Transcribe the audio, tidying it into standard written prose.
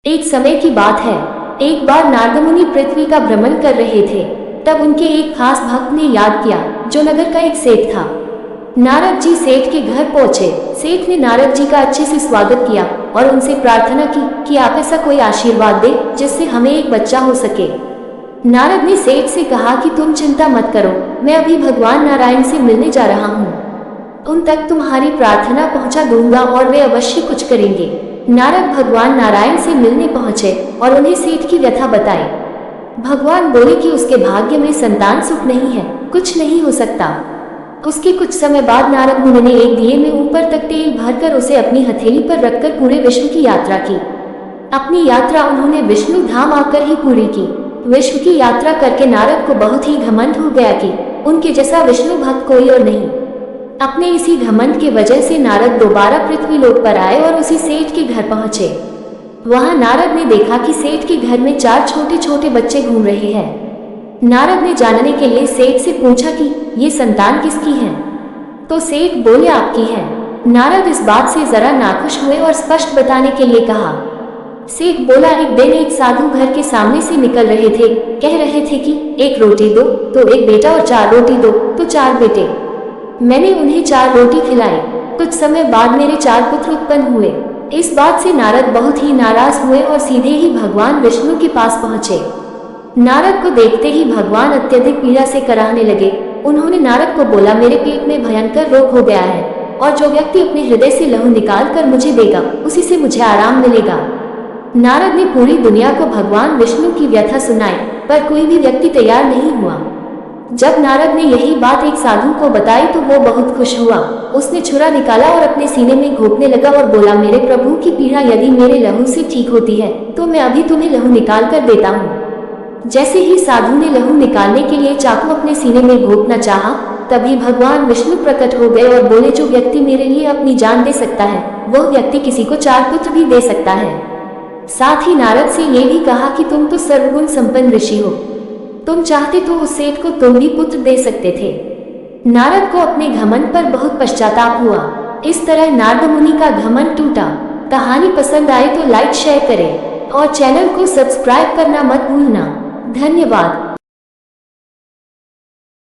एक समय की बात है। एक बार नारद मुनि पृथ्वी का भ्रमण कर रहे थे। तब उनके एक खास भक्त ने याद किया, जो नगर का एक सेठ था। नारद जी सेठ के घर पहुंचे। सेठ ने नारद जी का अच्छे से स्वागत किया और उनसे प्रार्थना की कि आप ऐसा कोई आशीर्वाद दे जिससे हमें एक बच्चा हो सके। नारद ने सेठ से कहा कि तुम चिंता मत करो, मैं अभी भगवान नारायण से मिलने जा रहा हूँ। उन तक तुम्हारी प्रार्थना पहुंचा दूंगा और वे अवश्य कुछ करेंगे। नारद भगवान नारायण से मिलने पहुंचे और उन्हें सेठ की व्यथा बताई। भगवान बोले कि उसके भाग्य में संतान सुख नहीं है, कुछ नहीं हो सकता। उसके कुछ समय बाद नारद मुनि ने एक दिए में ऊपर तक तेल भरकर उसे अपनी हथेली पर रखकर पूरे विश्व की यात्रा की। अपनी यात्रा उन्होंने विष्णु धाम आकर ही पूरी की। विश्व की यात्रा करके नारद को बहुत ही घमंड हो गया कि उनके जैसा विष्णु भक्त कोई और नहीं। अपने इसी घमंड के वजह से नारद दोबारा पृथ्वी लोक पर आए और उसी सेठ के घर पहुंचे। वहां नारद ने देखा कि सेठ के घर में 4 छोटे छोटे बच्चे घूम रहे हैं। नारद ने जानने के लिए सेठ से पूछा कि ये संतान किसकी है। तो सेठ बोले आपकी है। नारद इस बात से जरा नाखुश हुए और स्पष्ट बताने के लिए कहा। सेठ बोला, एक दिन एक साधु घर के सामने से निकल रहे थे। कह रहे थे कि 1 रोटी दो तो 1 बेटा और 4 रोटी दो तो 4 बेटे। मैंने उन्हें 4 रोटी खिलाई। कुछ समय बाद मेरे 4 पुत्र उत्पन्न हुए। इस बात से नारद बहुत ही नाराज हुए और सीधे ही भगवान विष्णु के पास पहुंचे। नारद को देखते ही भगवान अत्यधिक पीड़ा से कराहने लगे। उन्होंने नारद को बोला, मेरे पेट में भयंकर रोग हो गया है और जो व्यक्ति अपने हृदय से लहू निकाल कर मुझे देगा उसी से मुझे आराम मिलेगा। नारद ने पूरी दुनिया को भगवान विष्णु की व्यथा सुनाई, पर कोई भी व्यक्ति तैयार नहीं हुआ। जब नारद ने यही बात एक साधु को बताई तो वो बहुत खुश हुआ। उसने छुरा निकाला और अपने सीने में घोंपने लगा और बोला, मेरे प्रभु की पीड़ा यदि मेरे लहू से ठीक होती है तो मैं अभी तुम्हें लहू निकाल कर देता हूँ। जैसे ही साधु ने लहू निकालने के लिए चाकू अपने सीने में घोंपना चाहा, तभी भगवान विष्णु प्रकट हो गए और बोले, जो व्यक्ति मेरे लिए अपनी जान दे सकता है वह व्यक्ति किसी को 4 पुत्र भी दे सकता है। साथ ही नारद से ये भी कहा कि तुम तो सर्वगुण संपन्न ऋषि हो, तुम चाहते तो उस सेठ को तुम भी पुत्र दे सकते थे। नारद को अपने घमंड पर बहुत पश्चाताप हुआ। इस तरह नारद मुनि का घमंड टूटा। कहानी पसंद आए तो लाइक शेयर करें और चैनल को सब्सक्राइब करना मत भूलना। धन्यवाद।